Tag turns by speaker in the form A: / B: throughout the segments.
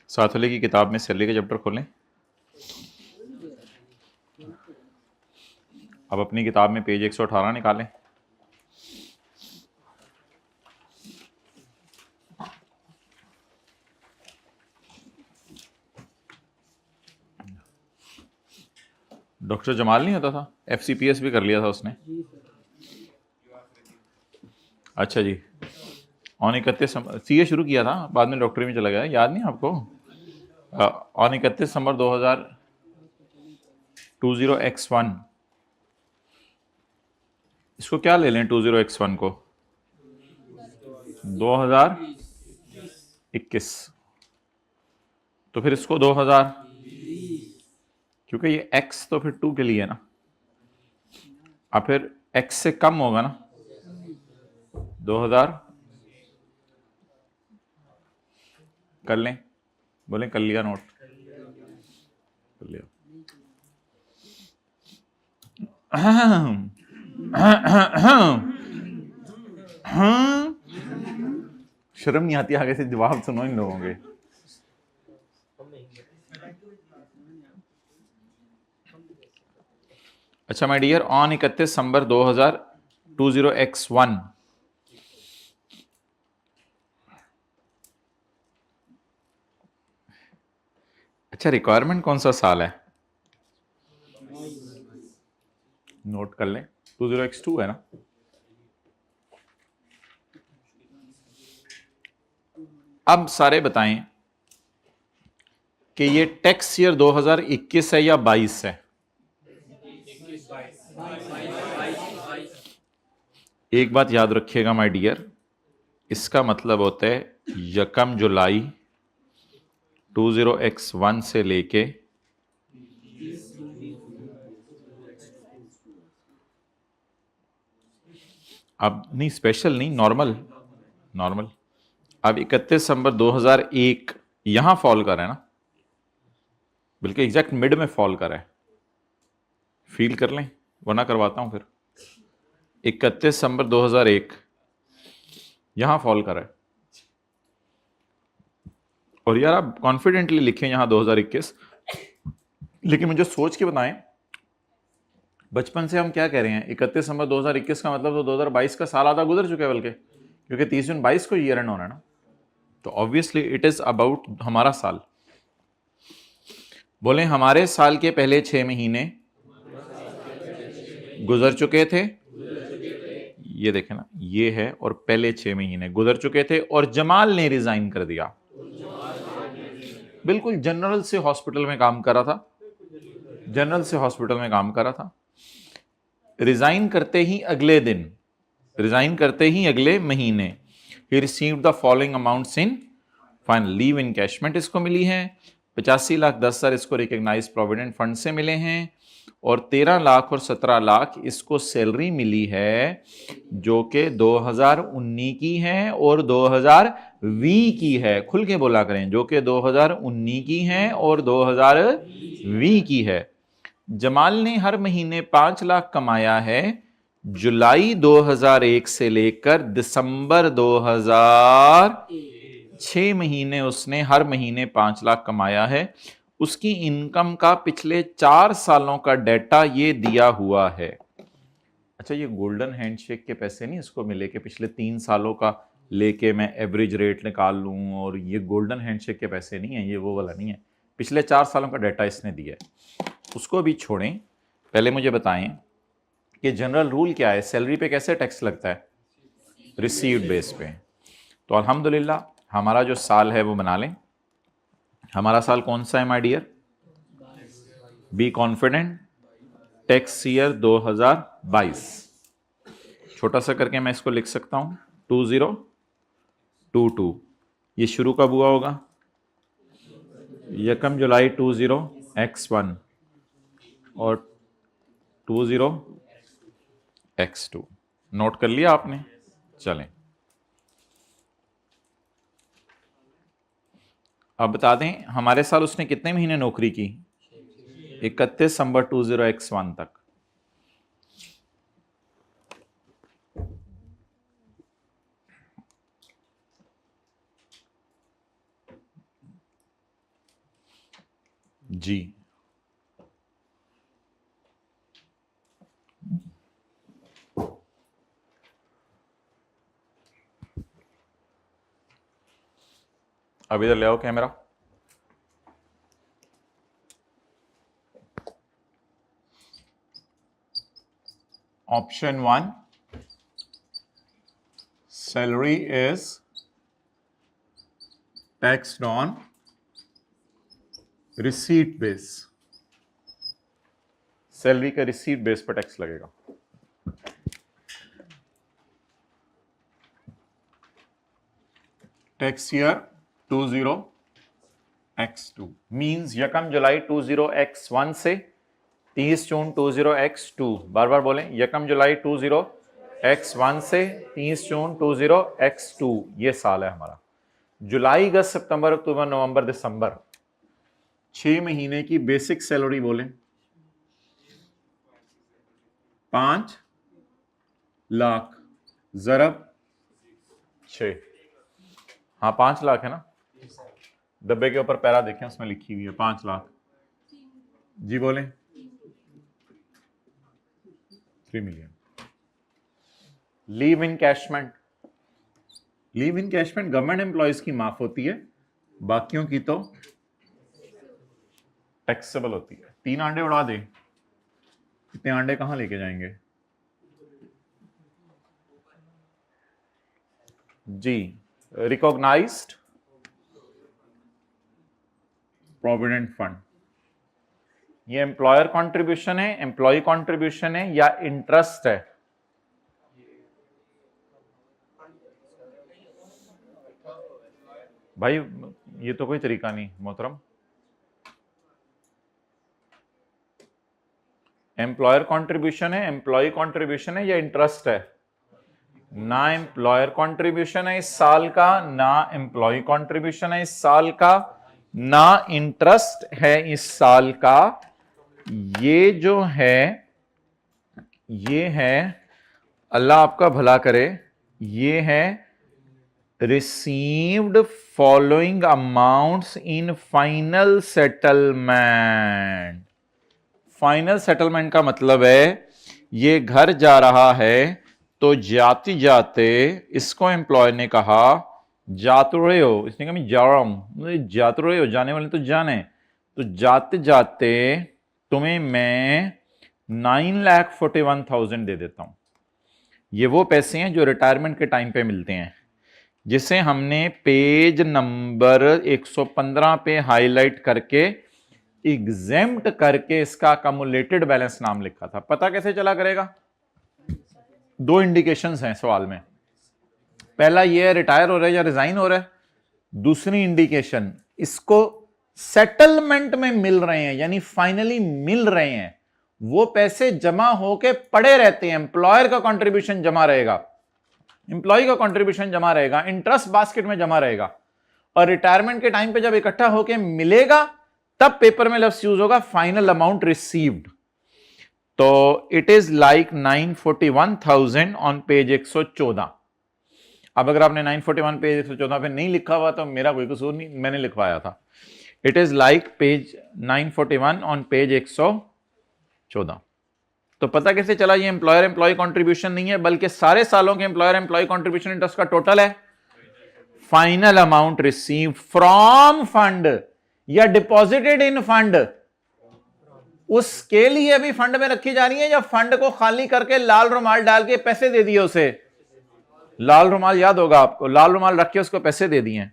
A: साथ वाले की किताब में सैलरी का चैप्टर खोलें। अब अपनी किताब में पेज 118 निकालें। डॉक्टर जमाल नहीं होता था, FCPS भी कर लिया था उसने। अच्छा जी, ऑन 31 CA शुरू किया था, बाद में डॉक्टरी में चला गया, याद नहीं आपको? ऑन 31 दिसंबर 2020x1, इसको क्या ले लें 20x1 को? 2021, तो फिर इसको 2000, क्योंकि ये x तो फिर 2 के लिए है ना, अब फिर x से कम होगा ना 2000। कर लें, बोले कर लिया नोट, कर लिया। शर्म नहीं आती आगे से जवाब सुनो इन लोगों के। अच्छा my dear, on 31 December 2020x1, अच्छा रिक्वायरमेंट कौन सा साल है? नोट कर लें, 20x2 है ना। अब सारे बताएं कि ये टैक्स ईयर 2021 है या 22 है? एक बात याद रखिएगा माय डियर, इसका मतलब होता है 1 जुलाई 20x1 से लेके अब नहीं, स्पेशल नहीं, नॉर्मल नॉर्मल। अब 31 दिसंबर 2001 यहां फॉल कर रहा है ना, बल्कि एग्जैक्ट मिड में फॉल कर रहा है। फील कर लें वरना करवाता हूं फिर। 31 दिसंबर 2001 यहां फॉल कर रहा है, और यार आप कॉन्फिडेंटली लिखें यहां 2021, लेकिन मुझे सोच के बताएं बचपन से हम क्या कह रहे हैं? 31 दिसंबर 2021 का मतलब तो 2022 का साल आधा गुजर चुका है, बल्कि क्योंकि 30 जून 22 को ईयर एंड होना है ना, तो ऑब्वियसली इट इज अबाउट हमारा साल। बोले हमारे साल के पहले 6 महीने गुजर चुके थे, ये देखें ना, ये है, और पहले 6 महीने गुजर चुके थे और जमाल ने रिजाइन कर दिया। बिल्कुल जनरल से हॉस्पिटल में काम कर रहा था, जनरल से हॉस्पिटल में काम कर रहा था। रिजाइन करते ही अगले दिन, रिजाइन करते ही अगले महीने he received the following amounts in final leave encashment इसको मिली है। 85,10,000 इसको रिकॉग्नाइज प्रोविडेंट फंड से मिले हैं, और 13 लाख और 17 लाख इसको सैलरी मिली है, जो कि 2019 की है और 2020 की है। खुल के बोला करें, जो कि 2019 की है और 2020 की है। जमाल ने हर महीने 5 लाख कमाया है, जुलाई 2001 से लेकर दिसंबर 2006 महीने उसने हर महीने 5 लाख कमाया है। उसकी इनकम का पिछले 4 सालों का डेटा ये दिया हुआ है। अच्छा, ये गोल्डन हैंडशेक के पैसे नहीं इसको मिले कि पिछले 3 सालों का लेके मैं एवरेज रेट निकाल लूं, और ये गोल्डन हैंडशेक के पैसे नहीं है, ये वो वाला नहीं है। पिछले 4 सालों का डेटा इसने दिया है। उसको भी छोड़ें, पहले मुझे बताएं कि जनरल रूल क्या है, सैलरी पे कैसे टैक्स लगता है? रिसीव्ड बेस पे। तो अल्हम्दुलिल्लाह हमारा जो साल है वो बना लें। हमारा साल कौन सा है my dear? Be confident, tax year 2022। छोटा सा करके मैं इसको लिख सकता हूं 2022। ये शुरू कब हुआ होगा? 1 जुलाई 20x1 और 20x2। नोट कर लिया आपने? चलें, अब बता दें हमारे साल उसने कितने महीने नौकरी की? 31 दिसंबर 20x1 तक। जी। अब इधर ले आओ camera. Option 1, salary is taxed on receipt base. Salary का रिसीट बेस पर टैक्स लगेगा। टैक्स ईयर 20x2 मींस यकम जुलाई 20x1 से 30 जून 20x2। बार बार बोलें, यकम जुलाई 20x1 से 30 जून 20x2 ये साल है हमारा। जुलाई, अगस्त, सितंबर, अक्टूबर, नवंबर, दिसंबर, 6 महीने की बेसिक सैलरी बोलें 5 लाख ज़रब 6। हाँ 5 लाख है ना, डब्बे के ऊपर पैरा देखें उसमें लिखी हुई है 5 लाख। जी बोलें 3 million. Leave encashment, leave encashment government employees की माफ होती है, बाकियों की तो टैक्सेबल होती है। 3 अंडे उड़ा दे, इतने अंडे कहां लेके जाएंगे? जी। रिकॉग्नाइज्ड प्रोविडेंट फंड, ये एम्प्लॉयर कंट्रीब्यूशन है, एम्प्लॉय कंट्रीब्यूशन है या इंटरेस्ट है? भाई ये तो कोई तरीका नहीं मोहतरम। एम्प्लॉयर कंट्रीब्यूशन है, एम्प्लॉय कंट्रीब्यूशन है या इंटरेस्ट है? ना एम्प्लॉयर कंट्रीब्यूशन है इस साल का, ना एम्प्लॉय कंट्रीब्यूशन है इस साल का, ना इंटरेस्ट है इस साल का। ये जो है, ये है, अल्लाह आपका भला करे, ये है received following amounts in final settlement. Final settlement का मतलब है ये घर जा रहा है तो जाते जाते इसको एम्प्लॉय ने कहा जा तो रहे हो, इसने कहा मैं जा रहा हूं, जा तो रहे हो, जाने वाले तो जाने, तो जाते जाते तुम्हें मैं 9,41,000 दे देता हूं। ये वो पैसे हैं जो रिटायरमेंट के टाइम पे मिलते हैं, जिसे हमने पेज नंबर 115 पे हाईलाइट करके एग्जेम्प्ट करके इसका कम्युलेटेड बैलेंस नाम लिखा था। पता कैसे चला करेगा? 2 इंडिकेशंस हैं सवाल में। पहला ये है रिटायर हो रहा है या रिजाइन हो रहा है। दूसरी इंडिकेशन इसको सेटलमेंट में मिल रहे हैं, यानी फाइनली मिल रहे हैं, वो पैसे जमा होके पड़े रहते हैं, एम्प्लॉयर का कंट्रीब्यूशन जमा रहेगा, एम्प्लॉय का कंट्रीब्यूशन जमा रहेगा, इंटरेस्ट बास्केट में जमा रहेगा, और रिटायरमेंट के टाइम पे जब इकट्ठा होके मिलेगा तब पेपर में लफ्ज यूज होगा फाइनल अमाउंट रिसीव्ड। तो it is like 941,000 on page 114। अब अगर आपने 941 पेज 114 पे नहीं लिखा हुआ तो मेरा कोई कसूर नहीं, मैंने लिखवाया था। It is like page 941 on page 114। तो पता कैसे चला ये एम्प्लॉयर एम्प्लॉय कंट्रीब्यूशन नहीं है, बल्कि सारे सालों के एम्प्लॉयर एम्प्लॉय कंट्रीब्यूशन इंटरेस्ट का टोटल है। Final amount receive from fund या डिपॉजिटेड इन फंड, उसके लिए भी फंड में रखी जा रही है या फंड को खाली करके लाल रुमाल डाल के पैसे दे दिए उसे? लाल रुमाल याद होगा आपको, लाल रुमाल रख के उसको पैसे दे दिए,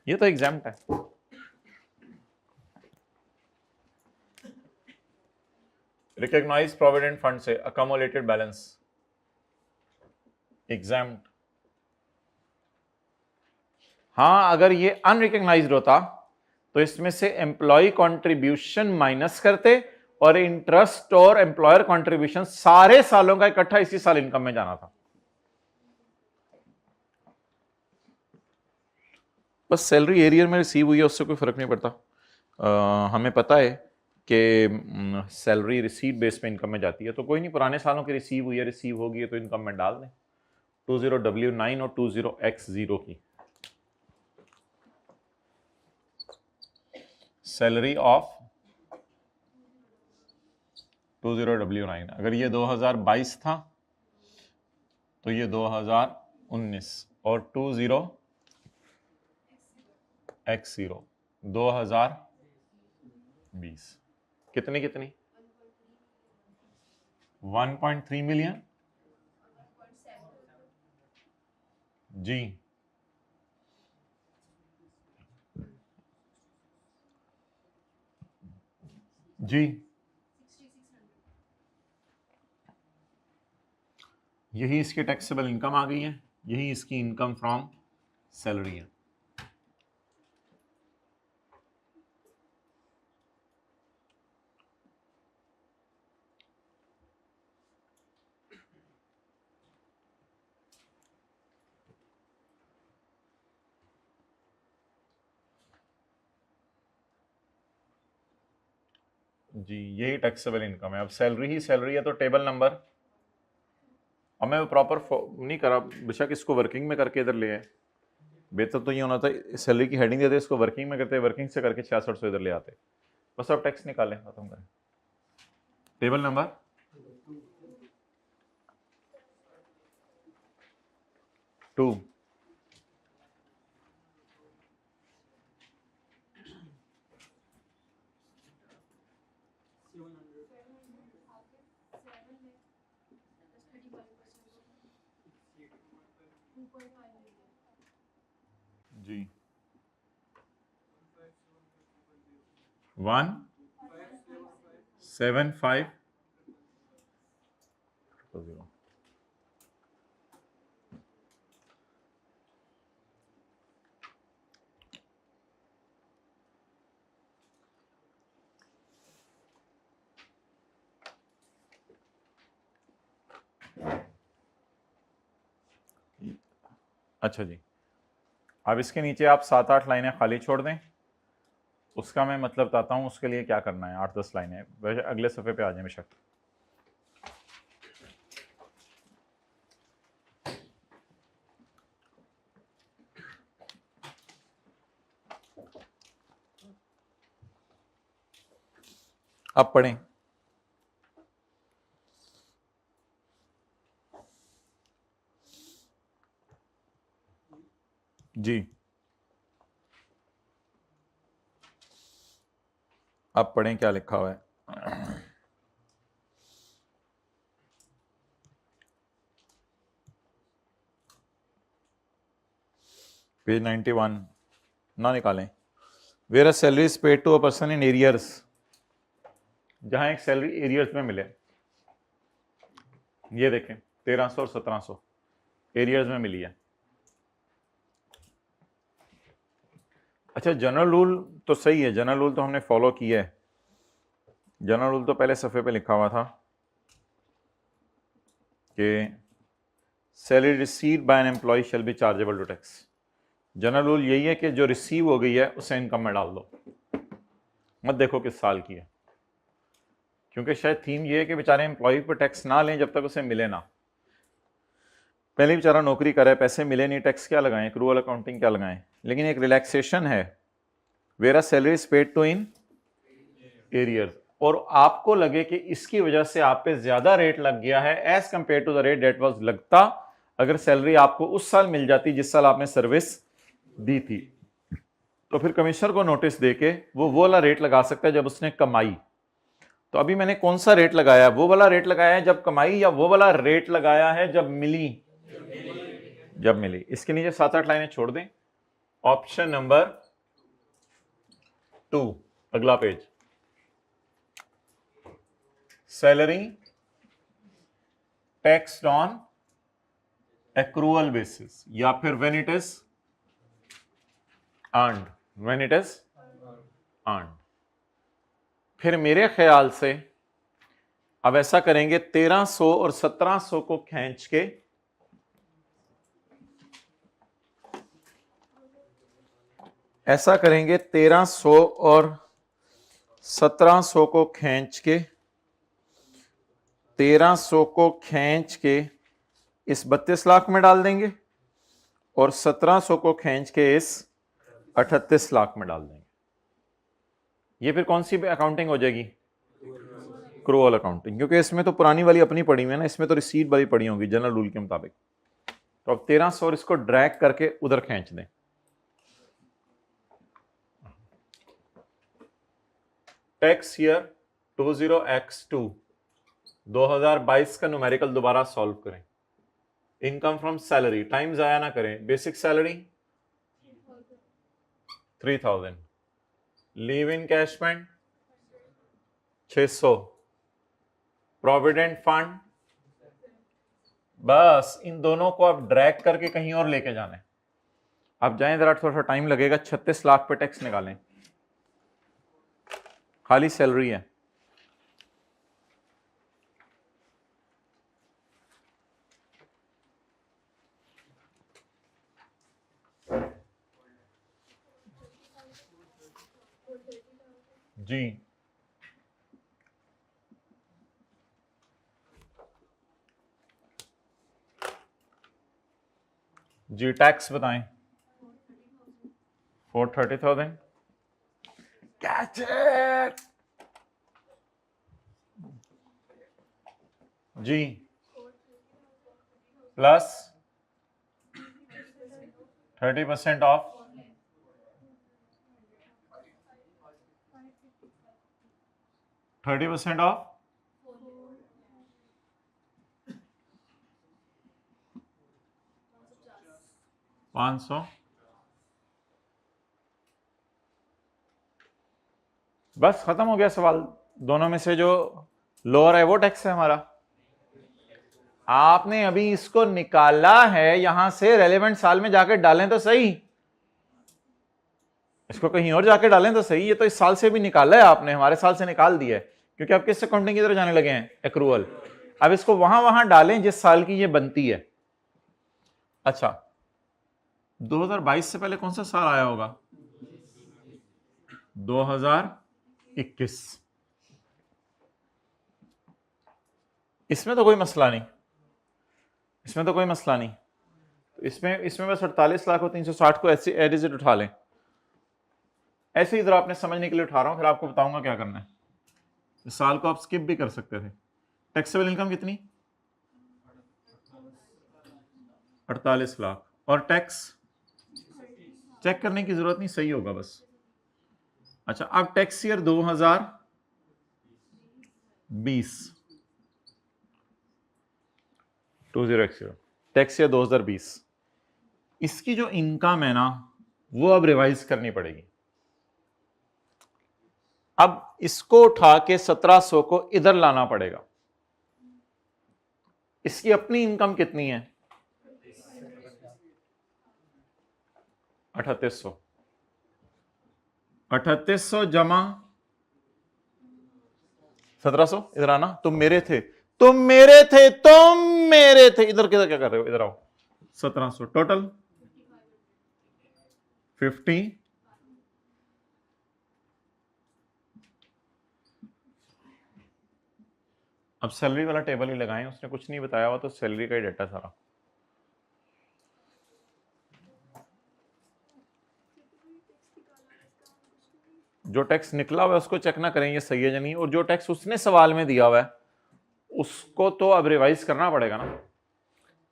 A: ये तो एग्जाम्प्ट है। रिकॉग्नाइज प्रोविडेंट फंड से अकोमोलेटेड बैलेंस एग्जाम्प्ट। हां अगर ये अनरिकॉग्नाइज्ड होता तो इसमें से एम्प्लॉय कंट्रीब्यूशन माइनस करते और इंटरेस्ट और एम्प्लॉयर कंट्रीब्यूशन सारे सालों का इकट्ठा इसी साल इनकम में जाना था। बस सैलरी एरियर में रिसीव हुई है उससे कोई फर्क नहीं पड़ता। हमें पता है कि सैलरी रिसीट बेस पे इनकम में जाती है, तो कोई नहीं, पुराने सालों की रिसीव हुई है, रिसीव होगी है तो इनकम में डाल दें 20W9 और 20X0 की। Salary of 20W9। अगर ये 2022 था तो ये 2019 और 20x0 2020। कितनी कितनी? 1.3 मिलियन जी। जी यही इसकी टैक्सेबल इनकम आ गई है, यही इसकी इनकम फ्रॉम सैलरी है। जी यही टैक्सेबल इनकम है। अब सैलरी ही सैलरी है तो टेबल नंबर, अब मैं प्रॉपर नहीं करा, बेशक इसको वर्किंग में करके इधर ले आए, बेहतर तो ये होना था सैलरी की हेडिंग देते इसको वर्किंग में करते, वर्किंग से करके 6600 इधर ले आते। बस अब टैक्स निकालें, खत्म करें। Table number 2। जी 175 अच्छा जी। अब इसके नीचे आप 7-8 लाइनें खाली छोड़ दें, उसका मैं मतलब बताता हूं उसके लिए क्या करना है। 8-10 लाइनें वैसे अगले सफ़े पे आ जाए बेशक। अब पढ़ें। जी अब पढ़ें क्या लिखा हुआ है। पेज 91 ना निकालें। Where salary is paid to a person in arrears, जहां एक सैलरी एरियर्स में मिले। ये देखें 1300 और 1700 एरियर्स में मिली है। अच्छा जनरल रूल तो सही है, जनरल रूल तो हमने फॉलो किया है। जनरल रूल तो पहले सफ़े पे लिखा हुआ था कि salary received by an employ shall be chargeable to tax. General rule यही है कि जो रिसीव हो गई है उसे इनकम में डाल दो, मत देखो किस साल की है, क्योंकि शायद थीम ये है कि बेचारे एम्प्लॉय पर टैक्स ना लें जब तक उसे मिले ना। पहले बेचारा नौकरी करे, पैसे मिले नहीं, टैक्स क्या लगाएं, एक्रूअल अकाउंटिंग क्या लगाएं। लेकिन एक रिलैक्सेशन है, where salary is paid to in arrears, और आपको लगे कि इसकी वजह से आप पे ज्यादा रेट लग गया है as compared to the rate that was लगता अगर सैलरी आपको उस साल मिल जाती जिस साल आपने सर्विस दी थी, तो फिर कमिश्नर को नोटिस देके वो वाला रेट लगा सकता है जब उसने कमाई। तो अभी मैंने कौन सा रेट लगाया, वो वाला रेट लगाया है जब कमाई, या वो वाला रेट लगाया है जब मिली? जब मिली। इसके नीचे 7-8 लाइनें छोड़ दें। ऑप्शन नंबर 2 अगला page, salary taxed on accrual basis या फिर when it is earned, when it is earned. फिर मेरे ख्याल से अब ऐसा करेंगे 1300 और 1700 को खींच के ऐसा करेंगे 1300 और 1700 को खींच के 1300 को खींच के इस 32 लाख में डाल देंगे और 1700 को खींच के इस 38 लाख में डाल देंगे। ये फिर कौन सी अकाउंटिंग हो जाएगी? एक्रूअल अकाउंटिंग, क्योंकि इसमें तो पुरानी वाली अपनी पड़ी हुई है ना, इसमें तो रिसीट वाली पड़ी होगी जनरल रूल के मुताबिक। तो अब 1300 और इसको ड्रैग करके उधर खींच दें। टैक्स ईयर 20x2 2022 का न्यूमेरिकल दोबारा सॉल्व करें। इनकम फ्रॉम सैलरी, टाइम जाया ना करें। बेसिक सैलरी 3000, लीव इन कैशमेंट 600, प्रोविडेंट फंड, बस इन दोनों को अब ड्रैग करके कहीं और लेके जाना है। आप जाएं जरा, थोड़ा सा टाइम लगेगा। 36 लाख पे टैक्स निकालें, खाली सैलरी है। जी जी, टैक्स बताएं। 430,000, कैच इट जी, प्लस 30% ऑफ 30% ऑफ 500, बस खत्म हो गया सवाल। दोनों में से जो लोअर है वो टैक्स है हमारा। आपने अभी इसको निकाला है, यहां से रेलेवेंट साल में जाके डालें तो सही, इसको कहीं और जाके डालें तो सही। ये तो इस साल से भी निकाला है आपने, हमारे साल से निकाल दिया है, क्योंकि आप किस अकाउंटिंग की तरफ जाने लगे हैं, एक्रूअल। अब इसको वहां वहां डालें जिस साल की ये बनती है। अच्छा, 2022 से पहले कौन सा साल आया होगा? 2021। इसमें तो कोई मसला नहीं, इसमें तो कोई मसला नहीं। इसमें बस 48 लाख और 360 को ऐसे एज इट उठा लें। ऐसे इधर आपने समझने के लिए उठा रहा हूं, फिर आपको बताऊंगा क्या करना है। इस साल को आप स्किप भी कर सकते थे। टैक्सेबल इनकम कितनी? 48 लाख। और टैक्स चेक करने की जरूरत नहीं, सही होगा बस। अच्छा, अब टैक्स ईयर 2020 टैक्स ईयर 2020, इसकी जो इनकम है ना वो अब रिवाइज करनी पड़ेगी। अब इसको उठा के 1700 को इधर लाना पड़ेगा। इसकी अपनी इनकम कितनी है? 3800। 3800 जमा 1700, इधर आना। तुम मेरे थे, तुम मेरे थे, तुम मेरे थे। इधर किधर क्या कर रहे हो? इधर आओ। 1700 टोटल 50। अब सैलरी वाला टेबल ही लगाएं, उसने कुछ नहीं बताया हुआ तो सैलरी का ही डाटा सारा। जो टैक्स निकला हुआ है उसको चेक ना करें ये सही है या नहीं, और जो टैक्स उसने सवाल में दिया हुआ है उसको तो अब रिवाइज करना पड़ेगा ना।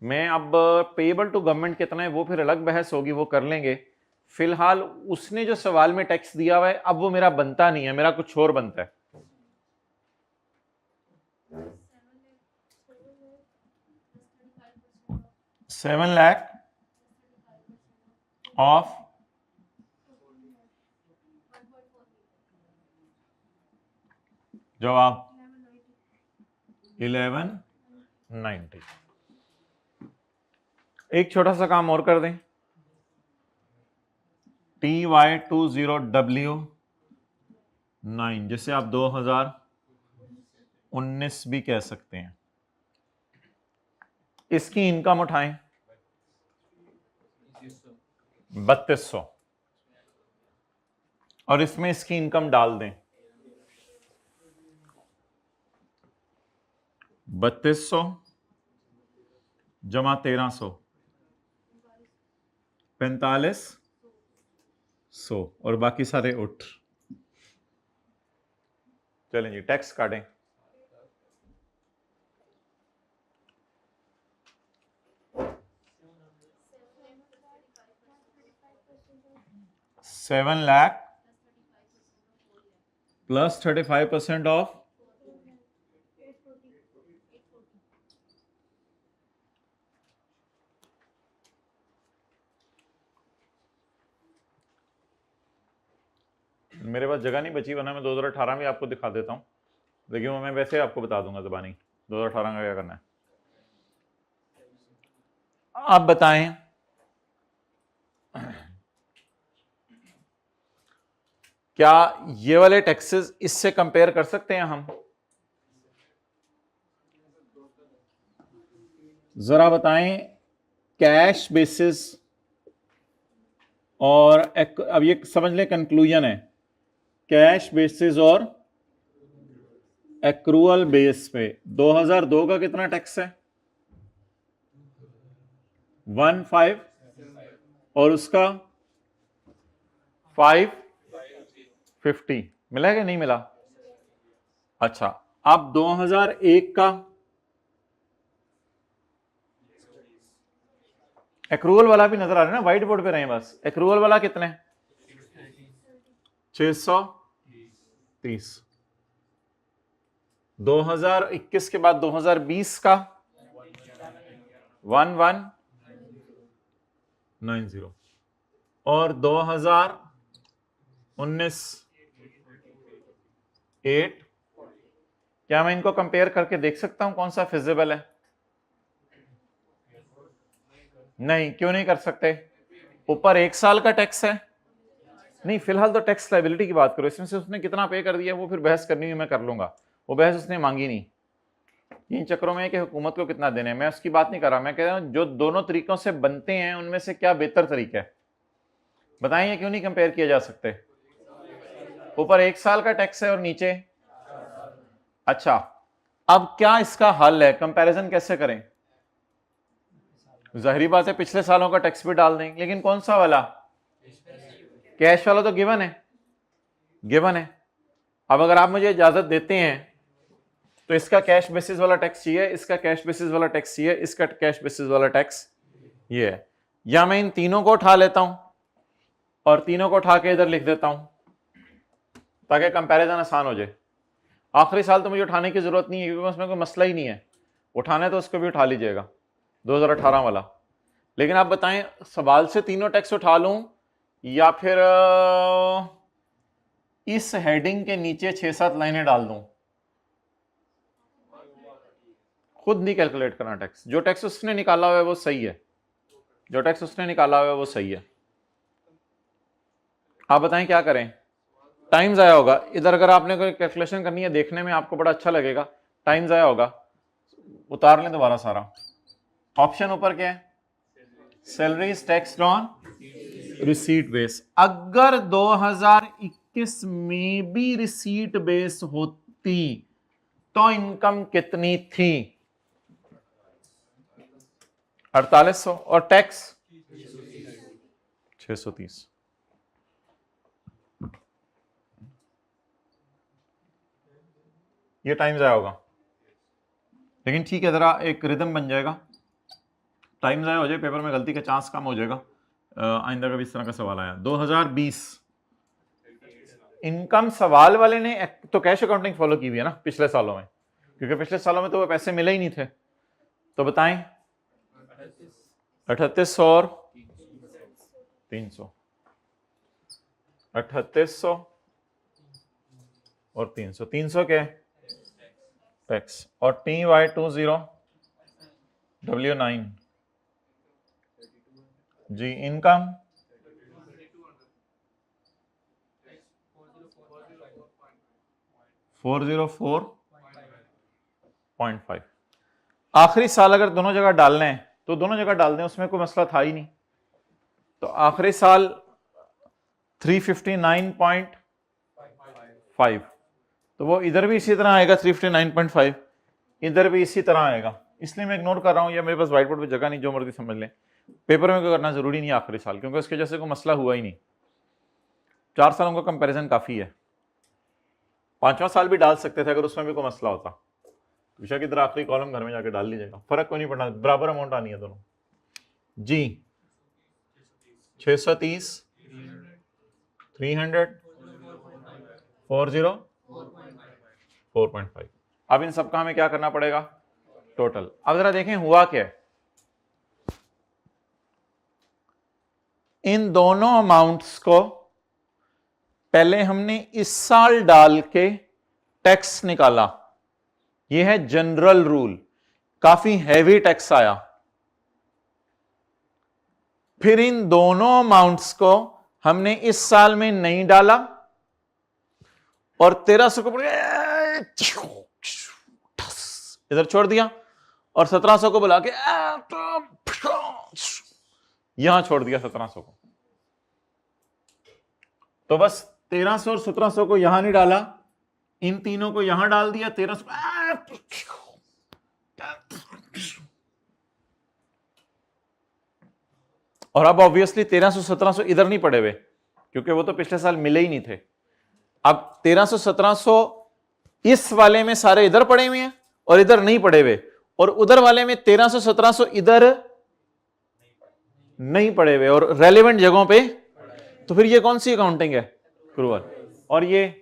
A: मैं अब पेएबल टू गवर्नमेंट कितना है वो फिर अलग बहस होगी, वो कर लेंगे। फिलहाल उसने जो सवाल में टैक्स दिया हुआ है अब वो मेरा बनता नहीं है, मेरा कुछ और बनता है। 7 लाख ऑफ जवाब 1190। एक छोटा सा काम और कर दें, TY20W9, जिसे आप 2019 भी कह सकते हैं। इसकी इनकम उठाएं 3200 और इसमें इसकी इनकम डाल दें 3200 जमा 1300 4500 और बाकी सारे उठ। चलें जी, टैक्स काटें। 7 लाख प्लस 35% ऑफ मेरे पास जगह नहीं बची, वरना मैं 2018 में आपको दिखा देता हूं, देखिए मैं वैसे आपको बता दूंगा ज़बानी 2018 का क्या करना है। आप बताएं क्या ये वाले टैक्सेस इससे कंपेयर कर सकते हैं हम? जरा बताएं कैश बेसिस और अब ये समझ लें कंक्लूजन है, कैश बेसिस और एक्रूअल बेस पे 2002 का कितना टैक्स है? 15 और उसका 550 मिला है कि नहीं मिला? अच्छा, अब 2001 का एक्रूअल वाला भी नजर आ रहा है ना, व्हाइट बोर्ड पे रहे बस। एक्रूअल वाला कितने? 630। 2021 के बाद 2020 का 1190 और 2019 8। क्या मैं इनको कंपेयर करके देख सकता हूं कौन सा फिजिबल है? नहीं, क्यों नहीं कर सकते? ऊपर 1 साल का टैक्स है। नहीं, फिलहाल तो टैक्स लायबिलिटी की बात करो, इसमें से उसने कितना पे कर दिया वो फिर बहस करनी है, मैं कर लूंगा, वो बहस उसने मांगी नहीं। इन चक्रों में कि हुकूमत को कितना देने, मैं उसकी बात नहीं कर रहा, मैं कह रहा हूं जो दोनों तरीकों से बनते हैं उनमें से क्या बेहतर तरीका है, बताइए क्यों नहीं कंपेयर किया जा सकते? ऊपर 1 साल का टैक्स है और नीचे। अच्छा, अब क्या इसका हल है, कंपैरिजन कैसे करें? जाहिर बात है पिछले सालों का टैक्स भी डाल दें, लेकिन कौन सा वाला? कैश वाला तो गिवन है, गिवन है। अब अगर आप मुझे इजाजत देते हैं तो इसका कैश बेसिस वाला टैक्स चाहिए, इसका कैश बेसिस वाला टैक्स चाहिए, इसका कैश बेसिस वाला टैक्स ये है, या मैं इन तीनों को उठा लेता हूं और तीनों को उठा के इधर लिख देता हूं ताकि कंपैरिजन आसान हो जाए। आखिरी साल तो मुझे उठाने की जरूरत नहीं है क्योंकि उसमें कोई मसला ही नहीं है, उठाना है तो उसको भी उठा लीजिएगा 2018 वाला। लेकिन आप बताएं सवाल से तीनों टैक्स उठा लूं या फिर इस हेडिंग के नीचे 6-7 लाइनें डाल दूं? खुद नहीं कैलकुलेट करना टैक्स, जो टैक्स उसने निकाला हुआ है वो सही है, जो टैक्स उसने निकाला हुआ है वो सही है। आप बताएं क्या करें? टाइम ज़ाया होगा। इधर अगर आपने कोई कैलकुलेशन करनी है देखने में आपको बड़ा अच्छा लगेगा, टाइम ज़ाया होगा, उतार लें दोबारा सारा। ऑप्शन ऊपर क्या है? Salaries tax on receipt base. अगर 2021 में भी रिसीट बेस होती तो इनकम कितनी थी? 4800 और टैक्स 630। ये टाइम ज़ाया होगा, लेकिन ठीक है, ज़रा एक रिदम बन जाएगा। टाइम ज़ाया हो जाए, पेपर में गलती का चांस कम हो जाएगा। आइंदा कभी इस तरह का सवाल आया। 2020 इनकम सवाल वाले ने तो कैश अकाउंटिंग फॉलो की हुई है ना पिछले सालों में, क्योंकि पिछले सालों में तो वो पैसे मिले ही नहीं थे। तो बताएं 3800 और 300, 3800 और 300, 300 क्या है? टैक्स। और TY20 W9 जी इनकम 404.5। आखिरी साल अगर दोनों जगह डालना है तो दोनों जगह डाल दें, उसमें कोई मसला था ही नहीं। तो आखिरी साल 359.5, तो वो इधर भी इसी तरह आएगा 359.5, इधर भी इसी तरह आएगा। इसलिए मैं इग्नोर कर रहा हूं, या मेरे पास व्हाइट बोर्ड पे जगह नहीं, जो मर्जी समझ लें। पेपर में कोई करना जरूरी नहीं है आखिरी साल, क्योंकि उसके जैसे कोई मसला हुआ ही नहीं। 4 सालों का कंपैरिजन काफी है। 5वां साल भी डाल सकते थे अगर उसमें भी कोई मसला होता। विषय की तरह आखिरी कॉलम घर में जाके डाल लीजिएगा, फर्क कोई नहीं पड़ना, बराबर अमाउंट आनी है दोनों जी। 630 300 40 4.5। अब इन सबका हमें क्या करना पड़ेगा, टोटल। अब जरा देखें हुआ क्या है। इन दोनों अमाउंट्स को पहले हमने इस साल डाल के टैक्स निकाला, यह है जनरल रूल, काफी हैवी टैक्स आया। फिर इन दोनों अमाउंट्स को हमने इस साल में नहीं डाला और 1300 को इधर छोड़ दिया और 1700 को बुला के यहां छोड़ दिया 1700 को। तो बस 1300 और 1700 को यहां नहीं डाला, इन तीनों को यहां डाल दिया, 1300। और अब ऑब्वियसली 1300 1700 इधर नहीं पड़े हुए क्योंकि वो तो पिछले साल मिले ही नहीं थे। अब 1300 1700 इस वाले में सारे इधर पड़े हुए हैं और इधर नहीं पड़े हुए, और उधर वाले में 1300 1700 इधर नहीं पड़े हुए और रेलेवेंट जगहों पे। तो फिर ये कौन सी अकाउंटिंग है, क्रूअल। और ये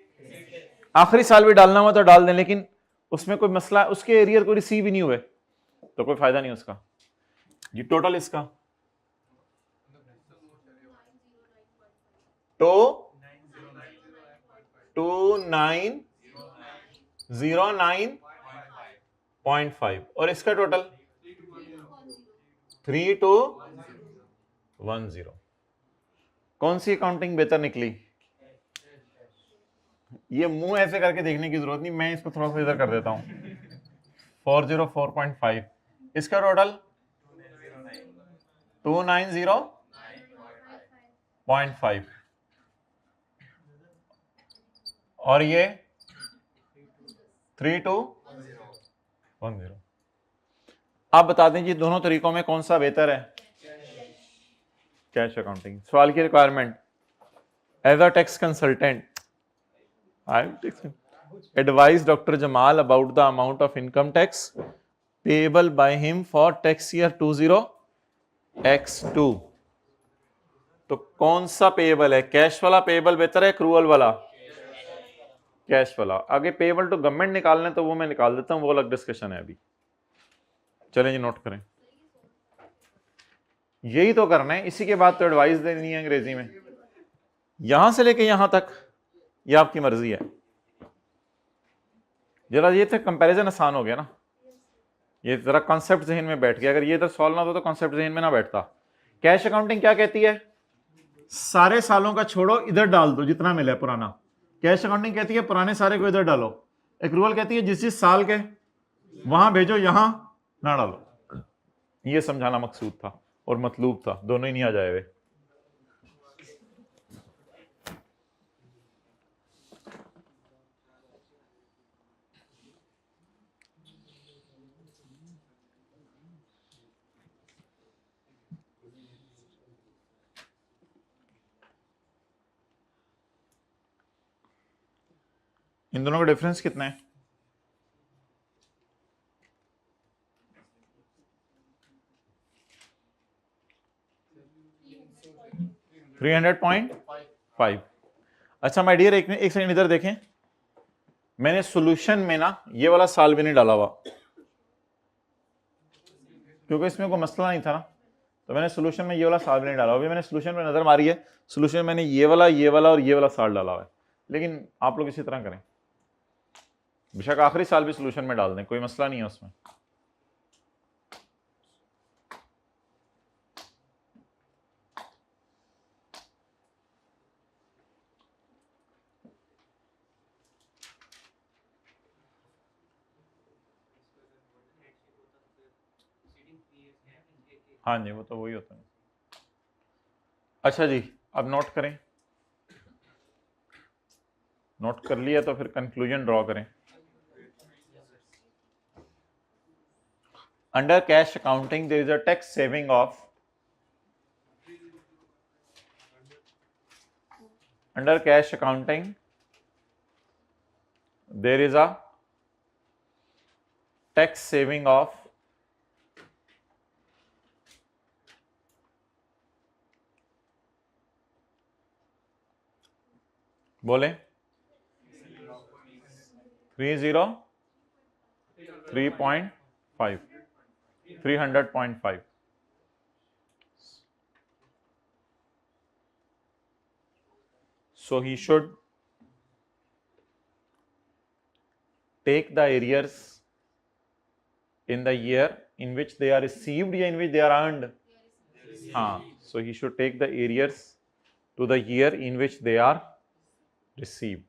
A: आखिरी साल भी डालना हुआ तो डाल दें, लेकिन उसमें कोई मसला, उसके एरियर को रिसीव ही नहीं हुए तो कोई फायदा नहीं उसका। ये टोटल इसका तो 2909.5 और इसका टोटल 3210। कौन सी अकाउंटिंग बेहतर निकली? ये मुंह ऐसे करके देखने की जरूरत नहीं, मैं इसको थोड़ा सा इधर कर देता हूं। 404.5 इसका टोटल 290.5 और ये 3210। आप बता दें जी दोनों तरीकों में कौन सा बेहतर है? Cash accounting. सवाल की requirement, as a tax consultant I advise doctor Jamal about the amount of income tax payable by him for tax year 20X2। तो कौन सा पेएबल है, कैश वाला पेएबल बेहतर है, एक्रूअल वाला? कैश वाला। आगे पेएबल टू गवर्नमेंट निकालने तो वो मैं निकाल देता हूं, वो अलग डिस्कशन है अभी। चलें जी नोट करें, यही तो करना है, इसी के बाद तो एडवाइस देनी है अंग्रेजी में। यहां से लेके यहां तक ये आपकी मर्जी है। जरा ये तो कंपैरिजन आसान हो गया ना, ये जरा कॉन्सेप्ट जहन में बैठ गया। अगर ये इधर सॉल्व ना हो तो कॉन्सेप्ट जहन में ना बैठता। कैश अकाउंटिंग क्या कहती है, सारे सालों का छोड़ो, इधर डाल दो जितना मिला पुराना। कैश अकाउंटिंग कहती है पुराने सारे को इधर डालो। एक्रूअल कहती है जिस साल के वहां भेजो, यहां ना डालो। ये समझाना मकसूद था और मतलूब था, दोनों ही नहीं आ जाए हुए। इन दोनों का डिफरेंस कितना है? 300.5। अच्छा माय डियर, एक सेकंड इधर देखें, मैंने सॉल्यूशन में ना ये वाला साल भी नहीं डाला हुआ क्योंकि इसमें कोई मसला नहीं था ना, तो मैंने सॉल्यूशन में ये वाला साल भी नहीं डाला। अभी मैंने सॉल्यूशन में नजर मारी है, सॉल्यूशन में मैंने ये वाला और ये वाला साल डाला हुआ है, लेकिन आप लोग इसी तरह करें, बेशक आखिरी साल भी सॉल्यूशन में डाल दें, कोई मसला नहीं है उसमें। हाँ जी, वो तो वही होता है। अच्छा जी, अब नोट करें, नोट कर लिया तो फिर कंक्लूजन ड्रॉ करें। Under cash accounting there is a tax saving of, under cash accounting there is a tax saving of बोले 303.5 300.5. So he should take the arrears in the year in which they are received या in which they are earned. हाँ, so he should take the arrears to the year in which they are received.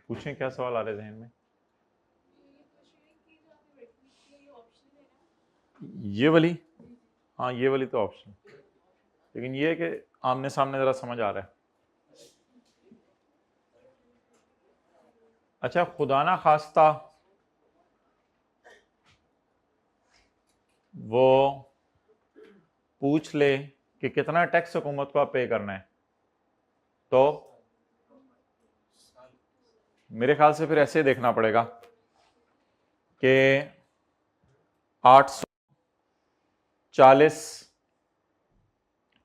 A: पूछें क्या सवाल आ रहे ध्यान में? ये वाली, हाँ ये वाली तो ऑप्शन, लेकिन ये है कि आमने सामने जरा समझ आ रहा है। अच्छा, खुदा ना खास्ता वो पूछ ले कि कितना टैक्स हुकूमत को आप पे करना है, तो मेरे ख्याल से फिर ऐसे देखना पड़ेगा कि 840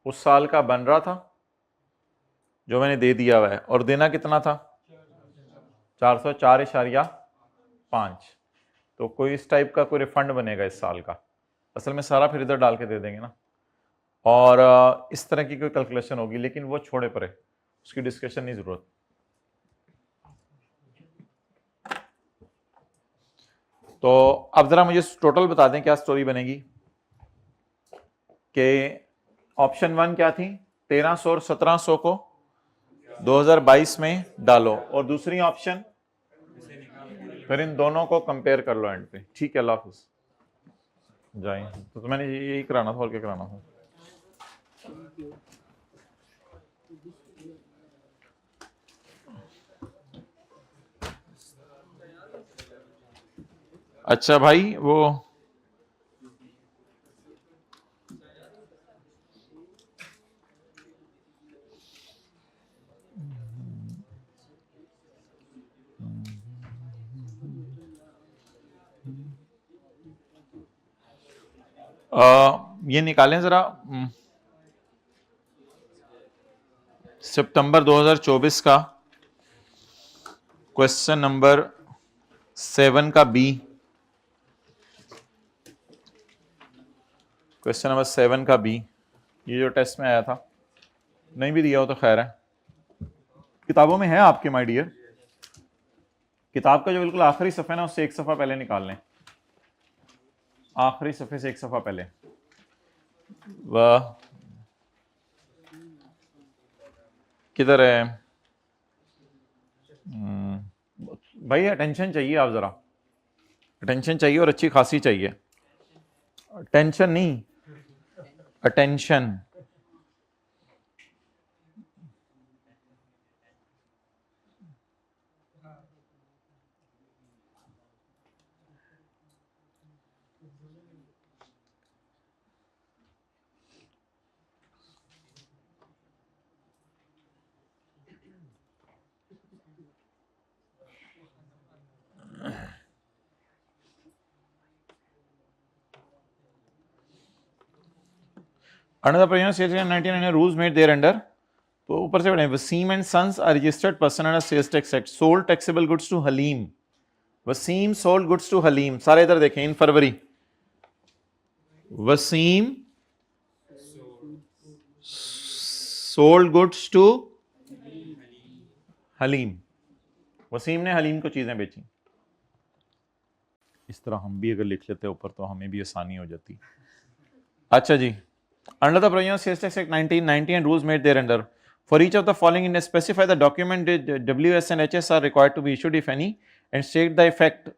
A: उस साल का बन रहा था जो मैंने दे दिया हुआ है, और देना कितना था 404.5। तो कोई इस टाइप का कोई रिफंड बनेगा इस साल का, असल में सारा फिर इधर डाल के दे देंगे ना, और इस तरह की कोई कैलकुलेशन होगी, लेकिन वो छोड़े पड़े, उसकी डिस्कशन नहीं जरूरत। तो अब जरा मुझे टोटल बता दें क्या स्टोरी बनेगी कि ऑप्शन 1 क्या थी, 1300 और 1700 को 2022 में डालो, और दूसरी ऑप्शन फिर इन दोनों को कंपेयर कर लो एंड पे। ठीक है, अल्लाह हाफिज़, जाए। तो मैंने यही कराना था और क्या कराना था। अच्छा भाई, वो ये निकालें जरा, सितंबर 2024 का क्वेश्चन नंबर 7 का बी, क्वेश्चन नंबर 7 का बी, ये जो टेस्ट में आया था, नहीं भी दिया हो तो खैर है, किताबों में है आपके माय डियर। किताब का जो बिल्कुल आखिरी सफ़ा ना, उससे एक सफ़ा पहले निकाल लें, आखिरी सफ़े से एक सफ़ा पहले। वह किधर है भाई? अटेंशन चाहिए, आप जरा अटेंशन चाहिए, और अच्छी खासी चाहिए। टेंशन नहीं, attention. Another provision stated in 1999 rules made thereunder, तो ऊपर से पढ़े, Wasim and sons are registered person under sales tax act, sold taxable goods to Haleem. Wasim sold goods to Haleem, सारे इधर देखें, in February Wasim sold goods to Haleem, Wasim ने हलीम को चीजें बेची। इस तरह हम भी अगर लिख लेते ऊपर तो हमें भी आसानी हो जाती। अच्छा जी, under the provision sales tax act 1990 and rules made thereunder for each of the following in specify the document WS and HS are required to be issued if any and state the effect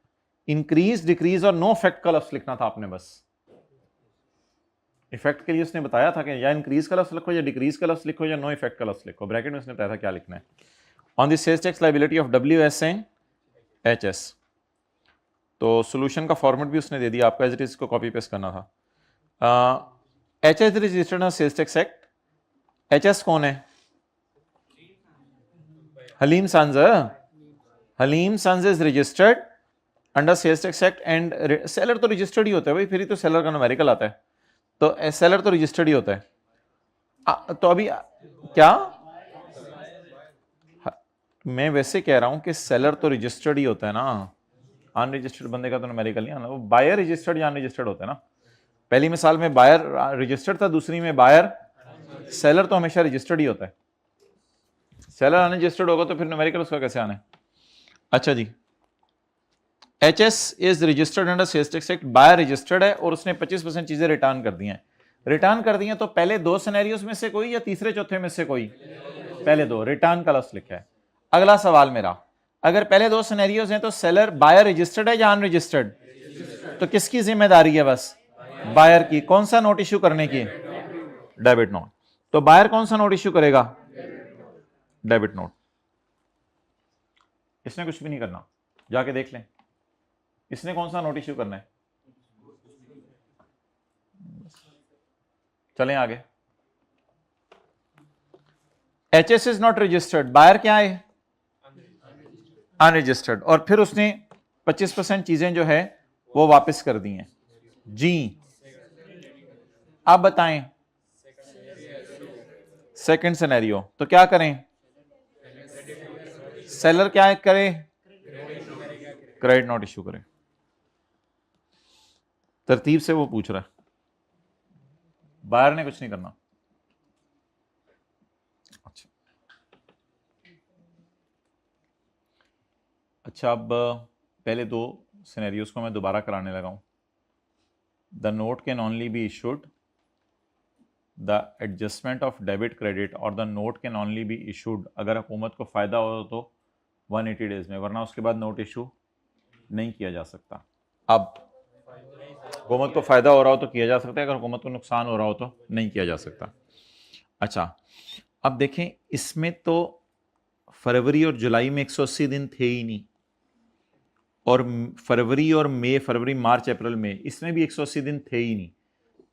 A: increase decrease और no effect का लफ्ज लिखना था आपने। बस effect के लिए उसने बताया था कि या इंक्रीज का लफ्ज लिखो या डिक्रीज का लफ्ज लिखो या नो इफेक्ट का लफ्ज लिखो। ब्रैकेट में उसने बताया था क्या लिखना है। On the sales tax liability of WS and HS, तो सोल्यूशन का फॉर्मेट भी उसने दे दिया आपका, एज इट इज को कॉपी पेस्ट करना था। HS registered on sales tax act. HS कौन है? Haleem Sons. Haleem Sons is registered under sales tax act and seller तो रजिस्टर्ड ही होता है भाई, फिर ही तो सेलर का न्यूमेरिकल आता है, तो सेलर तो रजिस्टर्ड ही होता है। तो अभी क्या मैं वैसे कह रहा हूं कि सेलर तो रजिस्टर्ड ही होता है ना, अनरजिस्टर्ड बंदे का तो न्यूमेरिकल नहीं आना। वो बायर रजिस्टर्ड या अनरजिस्टर्ड होता है ना। पहली मिसाल में बायर रजिस्टर्ड था, दूसरी में बायर। सेलर तो हमेशा रजिस्टर्ड ही होता है। सेलर अनरजिस्टर्ड होगा तो फिर न्यूमेरिकल उसका कैसे आना है? अच्छा जी, HS is registered under sales tax act. Buyer registered है और उसने 25% चीजें रिटर्न कर दी हैं। रिटर्न कर दी हैं तो पहले दो सिनेरियोस में से कोई या तीसरे चौथे में से कोई? पहले दो। रिटर्न का लफ्ज लिखा है। अगला सवाल मेरा, अगर पहले दो सिनेरियोस हैं तो सेलर बायर रजिस्टर्ड है या अनरजिस्टर्ड? तो किसकी जिम्मेदारी है? बस बायर की। कौन सा नोट इश्यू करने की? Debit note. तो बायर कौन सा नोट इश्यू करेगा? Debit note. इसने कुछ भी नहीं करना, जाके देख लें इसने कौन सा नोट इश्यू करना है। चलें आगे। HS is not registered. Buyer क्या है? अनरजिस्टर्ड। और फिर उसने 25% चीजें जो है वो वापस कर दी हैं जी। आप बताएं सेकंड सिनेरियो, तो क्या करें? सेलर क्या करे? क्रेडिट नोट इश्यू करे। तरतीब से वो पूछ रहा है, बायर ने कुछ नहीं करना। अच्छा, अब पहले दो सिनेरियोस को मैं दोबारा कराने लगा हूं। The note can only be issued the adjustment of debit credit और the note can only be issued अगर हुकूमत को फ़ायदा हो तो 180 डेज में, वरना उसके बाद नोट इशू नहीं किया जा सकता। अब हुकूमत को फ़ायदा हो रहा हो तो किया जा सकता है, अगर हुकूमत को नुकसान हो रहा हो तो नहीं किया जा सकता। अच्छा, अब देखें इसमें तो फरवरी और जुलाई में 180 दिन थे ही नहीं, और फरवरी और मई, फरवरी मार्च अप्रैल में इसमें भी 180 दिन थे ही नहीं।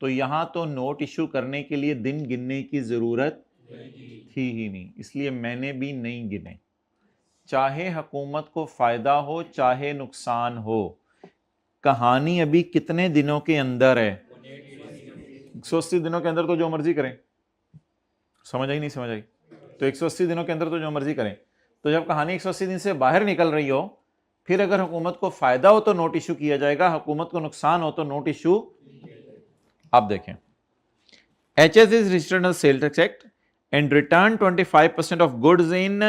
A: तो यहाँ तो नोट इशू करने के लिए दिन गिनने की ज़रूरत थी ही नहीं, इसलिए मैंने भी नहीं गिने। चाहे हुकूमत को फ़ायदा हो चाहे नुकसान हो, कहानी अभी कितने दिनों के अंदर है? 180 दिनों के अंदर तो जो मर्जी करें। समझ आई नहीं समझ आई? तो 180 दिनों के अंदर तो जो मर्जी करें। तो जब कहानी 180 दिन से बाहर निकल रही हो, फिर अगर हुकूमत को फायदा हो तो नोट इशू किया जाएगा, हुकूमत को नुकसान हो तो नोट इशू। आप देखें, HS is registered under sales tax act and return 25% of goods in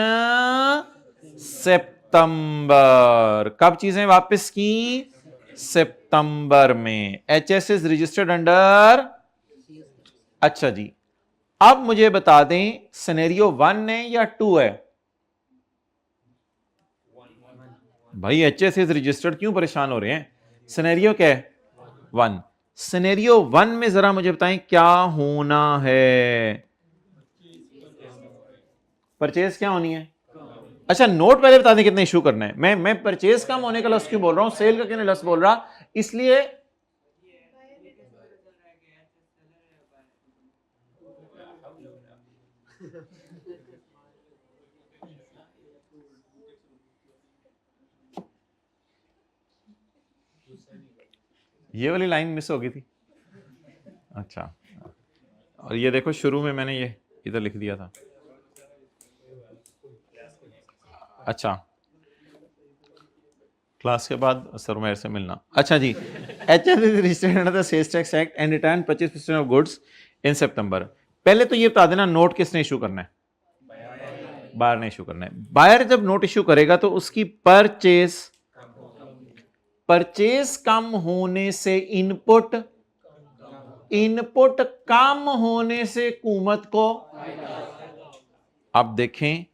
A: September. कब चीजें वापस की? सितंबर में। HS is registered under. अच्छा जी, अब मुझे बता दें सिनेरियो 1 है या 2 है? भाई HS इज रजिस्टर्ड, क्यों परेशान हो रहे हैं? सिनेरियो क्या है? 1। सिनेरियो 1 में जरा मुझे बताएं क्या होना है? परचेज क्या होनी है? अच्छा, नोट पहले बता दें कितने इशू करना है। मैं परचेज कम होने का लफ्ज क्यों बोल रहा हूं, सेल का क्यों नहीं लफ्ज बोल रहा? इसलिए ये वाली लाइन मिस हो गई थी। अच्छा, और ये देखो शुरू में मैंने ये इधर लिख दिया था। अच्छा, क्लास के बाद सर मेरे से मिलना। अच्छा जी, HS is registered under the sales tax act and return 25% of goods in September. पहले तो ये बता देना नोट किसने इशू करना है? बायर ने इशू करना है। बायर जब नोट इशू करेगा तो उसकी परचेज कम होने से इनपुट कम होने से हुकूमत को। अब देखें,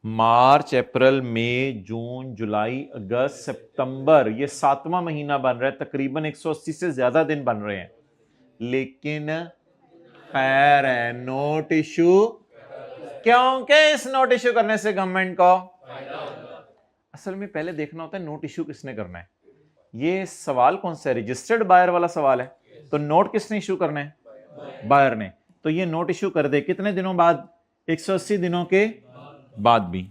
A: मार्च, अप्रैल, मई, जून, जुलाई, अगस्त, सितंबर, ये 7वां महीना बन रहा है, तकरीबन 180 से ज्यादा दिन बन रहे हैं, लेकिन खैर है नोट इशू, क्योंकि इस नोट इशू करने से गवर्नमेंट को असल में पहले देखना होता है नोट इशू किसने करना है। ये सवाल कौन सा है? रजिस्टर्ड बायर वाला सवाल है, तो नोट किसने इशू करना है? बायर ने। तो ये नोट इशू कर दे कितने दिनों बाद? 180 दिनों के बाद भी।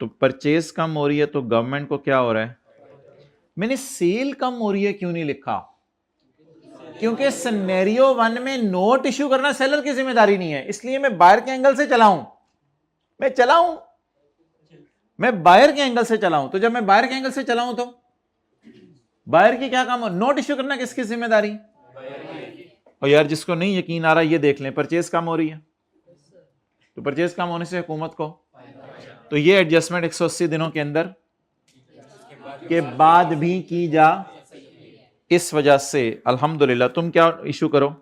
A: तो परचेज कम हो रही है तो गवर्नमेंट को क्या हो रहा है? मैंने सेल कम हो रही है क्यों नहीं लिखा? क्योंकि सिनेरियो 1 में नोट इशू करना सेलर की जिम्मेदारी नहीं है, इसलिए मैं बायर के एंगल से चलाऊं, मैं बायर के एंगल से चलाऊं। तो जब मैं बायर के एंगल से चलाऊं तो बायर की क्या काम हो? नोट इशू करना किसकी जिम्मेदारी? और यार जिसको नहीं यकीन आ रहा ये देख लें, परचेज कम हो रही है, तो परचेज कम होने से हुकूमत को, तो ये एडजस्टमेंट 180 दिनों के अंदर के बाद भी की जा। इस वजह से अल्हम्दुलिल्लाह तुम क्या इशू करो,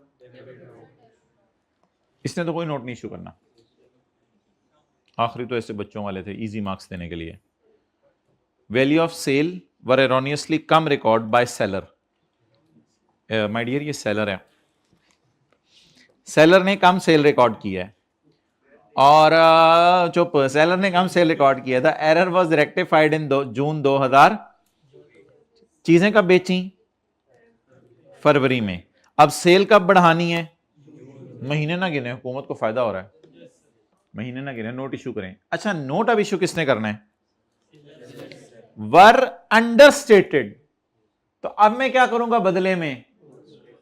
A: इसने तो कोई नोट नहीं इशू करना। आखिरी तो ऐसे बच्चों वाले थे इजी मार्क्स देने के लिए। Value of sale were erroneously कम record by seller. My dear, ये सेलर है, सेलर ने कम सेल रिकॉर्ड किया है, और चुप, सेलर ने कम सेल रिकॉर्ड किया था। एरर वाज रेक्टिफाइड इन जून 2000। चीजें कब बेची? फरवरी में। अब सेल कब बढ़ानी है? महीने ना गिने, हुकूमत को फायदा हो रहा है, महीने ना गिने, नोट इशू करें। अच्छा, नोट अब इशू किसने करना है? वर अंडरस्टेटेड। तो अब मैं क्या करूंगा बदले में?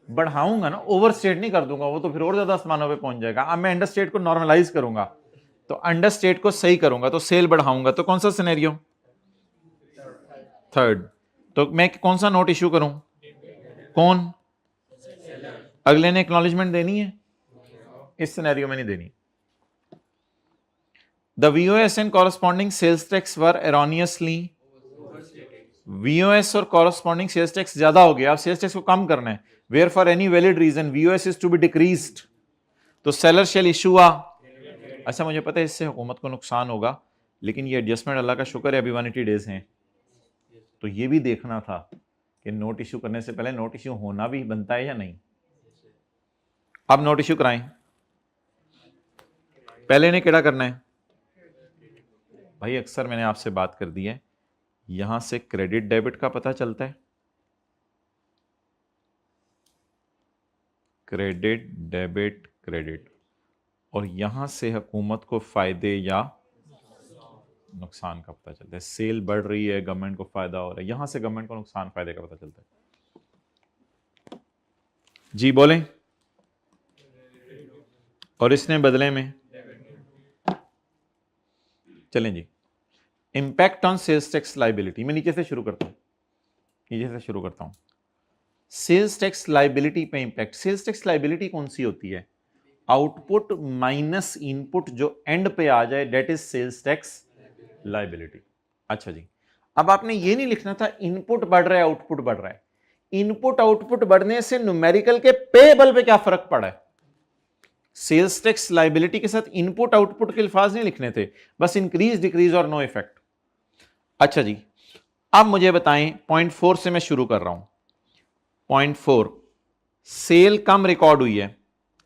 A: बढ़ाऊंगा ना, ओवरस्टेट नहीं कर दूंगा, वो तो फिर और ज्यादा आसमानों पे पहुंच जाएगा। अब मैं अंडरस्टेट को नॉर्मलाइज करूंगा, तो अंडरस्टेट को सही करूंगा, तो सेल बढ़ाऊंगा। तो कौन सा सिनेरियो? थर्ड। तो मैं कौन सा नोट इशू करूं? कौन? अगले ने एक्नॉलेजमेंट देनी है, इस सिनेरियो में नहीं देनी। The VOS and corresponding sales tax were erroneously. VOS और कॉरस्पॉन्डिंग सेल्स टैक्स ज्यादा हो गया, अब सेल्स टैक्स को कम करना है। Where for any valid reason VOS is to be decreased, तो सेलर शेल इशू आ। अच्छा, मुझे पता है इससे हुकूमत को नुकसान होगा, लेकिन ये एडजस्टमेंट अल्लाह का शुक्र है अभी 180 डेज हैं, तो ये भी देखना था कि नोट इशू करने से पहले नोट इशू होना भी बनता है या नहीं। अब नोट इशू कराएं, पहले ने क्या करना है भाई? अक्सर मैंने आपसे बात कर दी है, यहां से क्रेडिट डेबिट का पता चलता है, क्रेडिट डेबिट क्रेडिट, और यहां से हुकूमत को फायदे या नुकसान का पता चलता है। सेल बढ़ रही है, गवर्नमेंट को फायदा हो रहा है, यहां से गवर्नमेंट को नुकसान फायदे का पता चलता है। जी बोलें। और इसने बदले में, चलें जी, impact on sales tax liability. मैं नीचे से शुरू करता हूं, सेल्स टैक्स लाइबिलिटी पे इंपैक्ट। सेल्स टैक्स लाइबिलिटी कौन सी होती है? आउटपुट माइनस इनपुट जो एंड पे आ जाए, that is sales tax liability. अच्छा जी, अब आपने ये नहीं लिखना था इनपुट बढ़ रहा है आउटपुट बढ़ रहा है। इनपुट आउटपुट बढ़ने से न्यूमेरिकल के पेएबल पे क्या फर्क पड़ा है? सेल्स टैक्स लाइबिलिटी के साथ इनपुट आउटपुट के अल्फाज नहीं लिखने थे, बस इंक्रीज डिक्रीज और नो इफेक्ट। अच्छा जी, अब मुझे बताएं, पॉइंट 4 से मैं शुरू कर रहा हूं। पॉइंट 4, सेल कम रिकॉर्ड हुई है,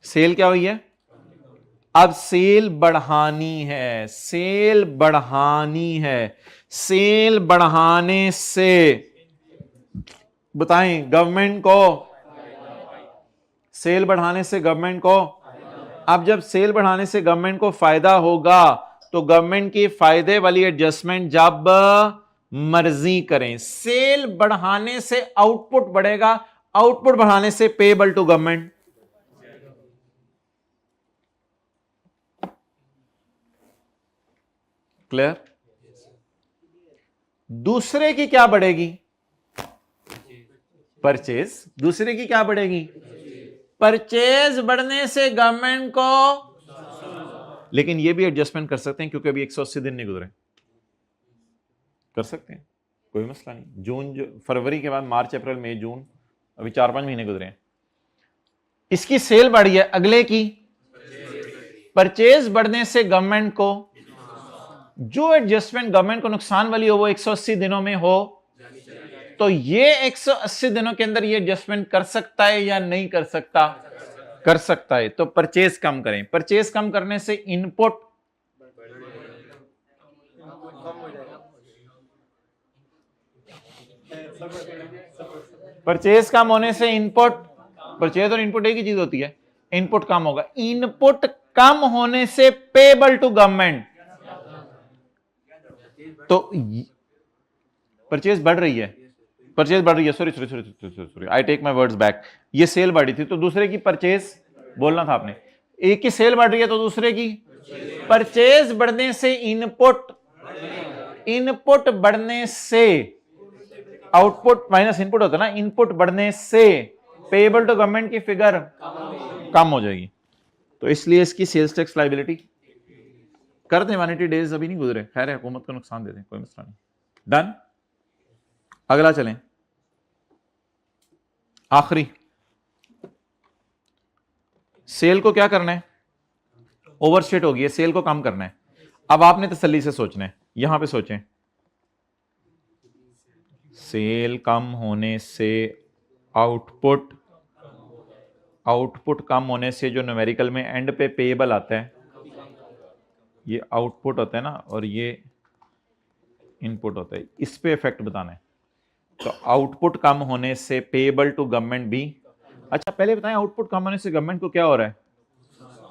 A: सेल क्या हुई है? अब सेल बढ़ानी है, सेल बढ़ाने से बताएं गवर्नमेंट को, सेल बढ़ाने से गवर्नमेंट को। अब जब सेल बढ़ाने से गवर्नमेंट को फायदा होगा, तो गवर्नमेंट की फायदे वाली एडजस्टमेंट जब मर्जी करें। सेल बढ़ाने से आउटपुट बढ़ेगा, आउटपुट बढ़ाने से पेएबल टू गवर्नमेंट। क्लियर? दूसरे की क्या बढ़ेगी? परचेज। दूसरे की क्या बढ़ेगी? परचेज बढ़ने से गवर्नमेंट को, लेकिन ये भी एडजस्टमेंट कर सकते हैं क्योंकि अभी 180 दिन नहीं गुजरे, कर सकते हैं, कोई मसला नहीं। जून फरवरी के बाद मार्च अप्रैल मई जून, अभी 4-5 महीने गुजरे हैं। इसकी सेल बढ़ी है, अगले की परचेज बढ़ने से गवर्नमेंट को जो एडजस्टमेंट गवर्नमेंट को नुकसान वाली हो वो 180 दिनों में हो, तो ये 180 दिनों के अंदर ये एडजस्टमेंट कर सकता है या नहीं कर सकता? कर सकता है। तो परचेज कम करें, परचेज कम करने से इनपुट परचेज कम होने से इनपुट, परचेज और इनपुट एक ही चीज होती है, इनपुट कम होगा। इनपुट कम होने से पेबल टू गवर्नमेंट, तो परचेज बढ़ रही है, परचेज बढ़ रही है, sorry I take my words back, ये सेल बढ़ी थी तो दूसरे की परचेज बोलना था आपने, एक की सेल बढ़ रही है तो दूसरे की परचेज बढ़ने से इनपुट, इनपुट बढ़ने से आउटपुट माइनस इनपुट होता है ना, इनपुट बढ़ने से पेबल टू गवर्नमेंट की फिगर कम हो जाएगी, तो इसलिए इसकी सेल्स टैक्स लायबिलिटी कर दें। 180 डेज अभी नहीं गुजरे, खैर है, हुकूमत को नुकसान दे दें, कोई मसला नहीं। डन, अगला चलें, आखिरी सेल को क्या करना है, ओवरस्टेट हो गई है, सेल को कम करना है। अब आपने तसल्ली से सोचना है, यहां पे सोचें, सेल कम होने से आउटपुट, आउटपुट कम होने से जो न्यूमेरिकल में एंड पे पेएबल आता है, ये आउटपुट होता है ना और ये इनपुट होता है, इस पे इफेक्ट बताना है। तो आउटपुट कम होने से पेएबल टू गवर्नमेंट भी, अच्छा पहले बताएं आउटपुट कम होने से गवर्नमेंट को क्या हो रहा है,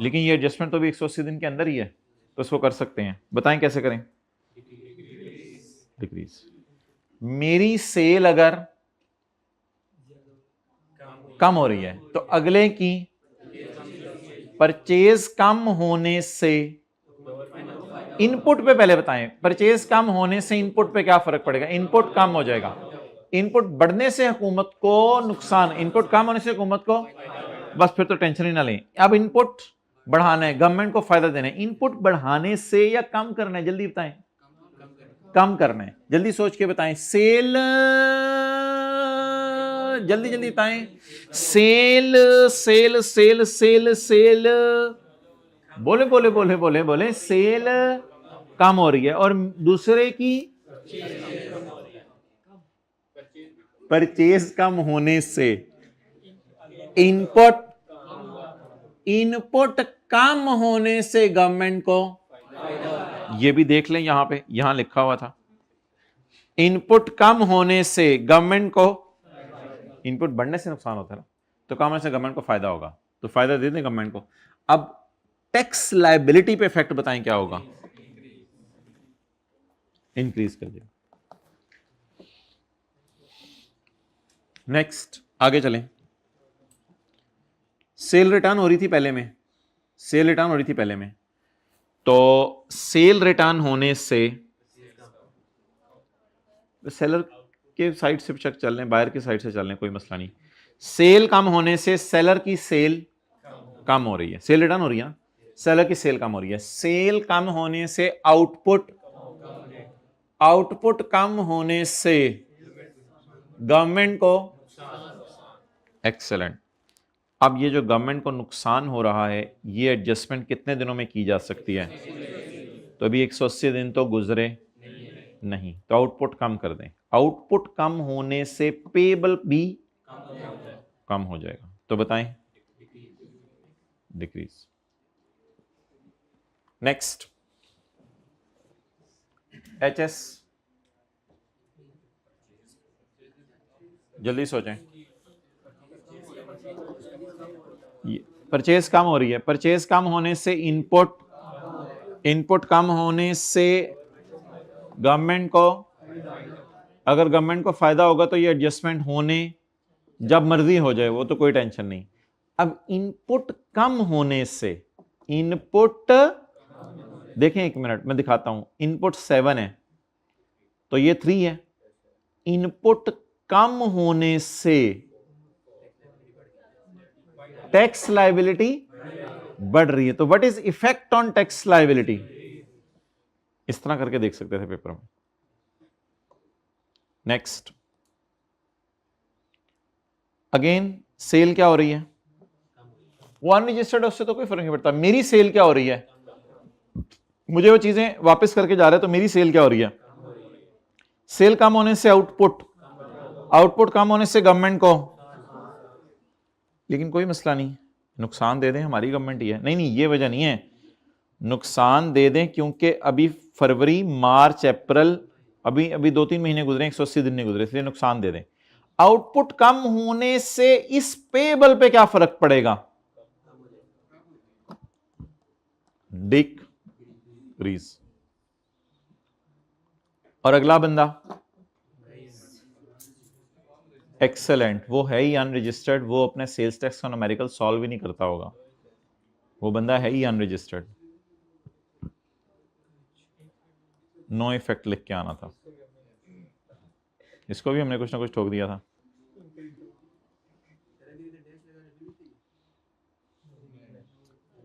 A: लेकिन ये एडजस्टमेंट तो भी 180 दिन के अंदर ही है, तो इसको कर सकते हैं। बताएं कैसे करें, डिक्रीज। मेरी सेल अगर कम हो रही है तो अगले की परचेज कम होने से इनपुट पे, पहले बताएं परचेज कम होने से इनपुट पे क्या फर्क पड़ेगा, इनपुट कम हो जाएगा, इनपुट बढ़ने से हुकूमत को नुकसान, इनपुट कम होने से हुकूमत को, बस फिर तो टेंशन ही ना लें। अब इनपुट बढ़ाना है, गवर्नमेंट को फायदा देना है, इनपुट बढ़ाने से या कम करना है, जल्दी बताएं, कम करना है, जल्दी सोच के बताएं। सेल, जल्दी जल्दी बताएं, sale sale sale sale sale, बोले बोले बोले बोले बोले, सेल कम हो रही है और दूसरे की परचेज कम होने से इनपुट, इनपुट कम होने से गवर्नमेंट को, ये भी देख लें यहां पे, यहां लिखा हुआ था इनपुट कम होने से गवर्नमेंट को, इनपुट बढ़ने से नुकसान होता है ना, तो कम होने से गवर्नमेंट को फायदा होगा, तो फायदा दे दें गवर्नमेंट को। अब टैक्स लायबिलिटी पे इफेक्ट बताएं क्या होगा, इंक्रीज कर दिया। नेक्स्ट आगे चलें, सेल रिटर्न हो रही थी पहले में, सेल रिटर्न हो रही थी पहले में, तो सेल रिटर्न होने से सेलर के साइड से चेक चल रहे हैं, बायर की साइड से चल रहे हैं, कोई मसला नहीं। सेल कम होने से सेलर की सेल कम हो रही है, सेल रिटर्न हो रही है ना, सेलर की सेल कम हो रही है। सेल कम होने से आउटपुट, आउटपुट कम होने से गवर्नमेंट को, एक्सेलेंट। अब ये जो गवर्नमेंट को नुकसान हो रहा है ये एडजस्टमेंट कितने दिनों में की जा सकती है, तो अभी 180 दिन तो गुजरे नहीं, तो आउटपुट कम कर दें, आउटपुट कम होने से पेबल भी कम हो जाएगा, तो बताएं डिक्रीज। नेक्स्ट एचएस, जल्दी सोचें, परचेज कम हो रही है, परचेज कम होने से इनपुट, इनपुट कम होने से गवर्नमेंट को, अगर गवर्नमेंट को फायदा होगा तो ये एडजस्टमेंट होने जब मर्जी हो जाए, वो तो कोई टेंशन नहीं। अब इनपुट कम होने से, इनपुट देखें एक मिनट मैं दिखाता हूं, इनपुट 7 है तो ये 3 है, इनपुट कम होने से टैक्स लायबिलिटी बढ़ रही है। तो what is effect on tax liability, इस तरह करके देख सकते थे पेपर में। नेक्स्ट, अगेन सेल क्या हो रही है, वो अनरजिस्टर्ड है, उससे तो कोई फर्क नहीं पड़ता। मेरी सेल क्या हो रही है, मुझे वो चीजें वापस करके जा रहे हैं, तो मेरी सेल क्या हो रही है, सेल कम होने से आउटपुट, आउटपुट कम होने से गवर्नमेंट को, लेकिन कोई मसला नहीं, नुकसान दे दें, हमारी गवर्नमेंट ही है। नहीं नहीं, ये वजह नहीं है, नुकसान दे दें क्योंकि अभी फरवरी मार्च अप्रैल, अभी अभी 2-3 महीने गुजरे, 180 दिन नहीं गुजरे, इसलिए नुकसान दे दें। आउटपुट कम होने से इस पेबल पे क्या फर्क पड़ेगा, डिक्रीज। और अगला बंदा एक्सेलेंट, वो है ही अनरजिस्टर्ड, वो अपने सेल्स टैक्स का न्यूमेरिकल सॉल्व ही नहीं करता होगा, वो बंदा है ही अनरजिस्टर्ड, नो इफेक्ट लिख के आना था, इसको भी हमने कुछ ना कुछ ठोक दिया था।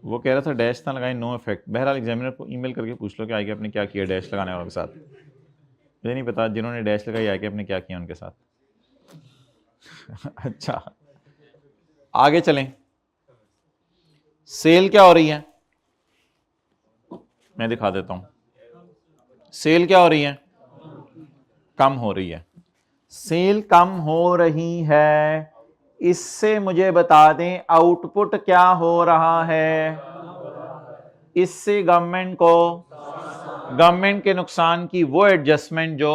A: वो कह रहा था डैश ना लगाए, नो इफेक्ट। बहरहाल एग्जामिनर को ईमेल करके पूछ लो कि आगे आपने क्या किया डैश लगाने वालों के साथ, मुझे नहीं पता जिन्होंने डैश लगाई आगे आपने क्या किया उनके साथ। अच्छा, आगे चलें, सेल क्या हो रही है, मैं दिखा देता हूं, सेल क्या हो रही है, कम हो रही है, सेल कम हो रही है, इससे मुझे बता दें आउटपुट क्या हो रहा है, इससे गवर्नमेंट को, गवर्नमेंट के नुकसान की वो एडजस्टमेंट जो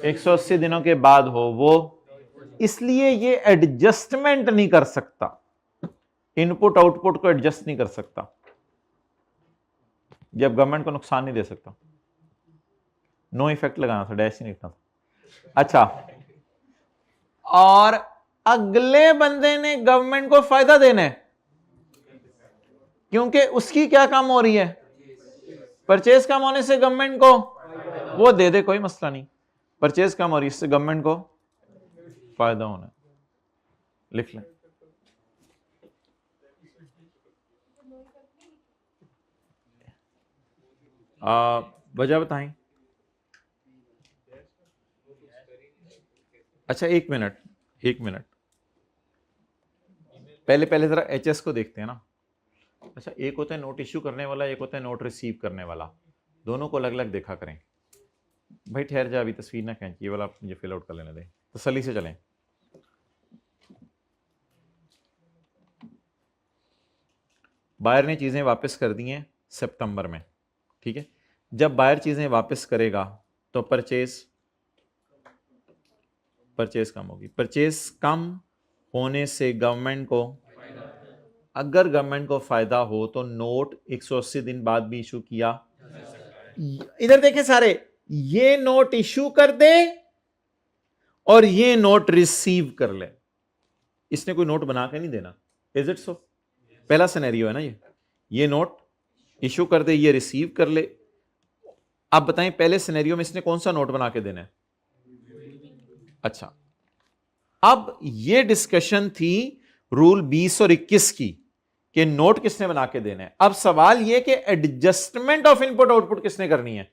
A: 180 दिनों के बाद हो वो, इसलिए ये एडजस्टमेंट नहीं कर सकता, इनपुट आउटपुट को एडजस्ट नहीं कर सकता, जब गवर्नमेंट को नुकसान नहीं दे सकता। नो इफेक्ट लगाना था, डैश ही नहीं लिखना था। अच्छा, और अगले बंदे ने गवर्नमेंट को फायदा देना है, क्योंकि उसकी क्या कम हो रही है, परचेज कम होने से गवर्नमेंट को वो दे दे, कोई मसला नहीं, परचेज कम हो रही है, इससे गवर्नमेंट को फायदा होना है, लिख लें। वजह बताएं। अच्छा, एक मिनट पहले जरा एचएस को देखते हैं ना। अच्छा, एक होता है नोट इश्यू करने वाला, एक होता है नोट रिसीव करने वाला, दोनों को अलग अलग देखा करें। भाई ठहर जा, अभी तस्वीर ना खींच, ये वाला आप मुझे फिल आउट कर लेने दें, तसल्ली से चलें। बायर ने चीजें वापस कर दी हैं सितंबर में, ठीक है, जब बायर चीजें वापस करेगा तो परचेज कम होगी, परचेज कम होने से गवर्नमेंट को, अगर गवर्नमेंट को फायदा हो तो नोट 180 दिन बाद भी इशू किया, इधर देखें सारे, ये नोट इशू कर दे और ये नोट रिसीव कर ले, इसने कोई नोट बना के नहीं देना, इज इट सो? पहला सिनेरियो है ना ये नोट इशू कर दे, ये रिसीव कर ले। आप बताएं पहले सिनेरियो में इसने कौन सा नोट बना के देना है? अच्छा, अब ये डिस्कशन थी रूल 20 और 21 की कि नोट किसने बना के देना है। अब सवाल यह कि एडजस्टमेंट ऑफ इनपुट आउटपुट किसने करनी है,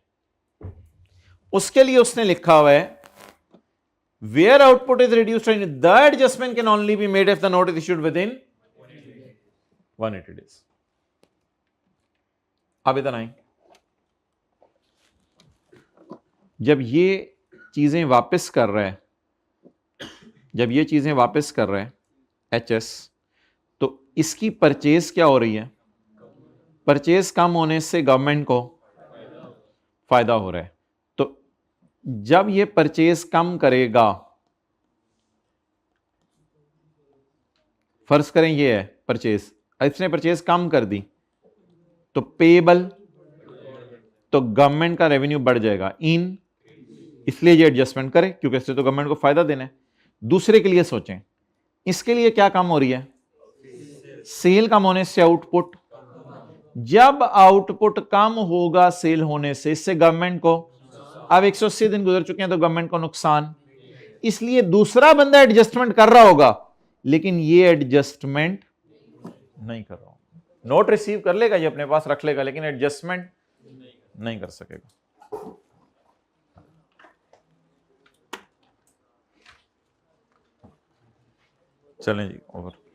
A: उसके लिए उसने लिखा हुआ है where output is reduced the adjustment can only be made if the note is issued within 180 days. अब इधर आए, जब ये चीजें वापस कर रहा है, जब ये चीजें वापस कर रहे हैं एचएस, तो इसकी परचेज क्या हो रही है, परचेज कम होने से गवर्नमेंट को फायदा हो रहा है। तो जब ये परचेज कम करेगा, फर्ज करें ये है परचेज, इसने परचेज कम कर दी तो पेबल, तो गवर्नमेंट का रेवेन्यू बढ़ जाएगा इन, इसलिए ये एडजस्टमेंट करे क्योंकि इससे तो गवर्नमेंट को फायदा देना है। दूसरे के लिए सोचें, इसके लिए क्या कम हो रही है, सेल कम होने से आउटपुट, जब आउटपुट कम होगा सेल होने से, इससे गवर्नमेंट को, अब 180 दिन गुजर चुके हैं तो गवर्नमेंट को नुकसान, इसलिए दूसरा बंदा एडजस्टमेंट कर रहा होगा लेकिन ये एडजस्टमेंट नहीं कर रहा होगा। नोट रिसीव कर लेगा, ये अपने पास रख लेगा, लेकिन एडजस्टमेंट नहीं कर सकेगा। चलें जी, ओवर।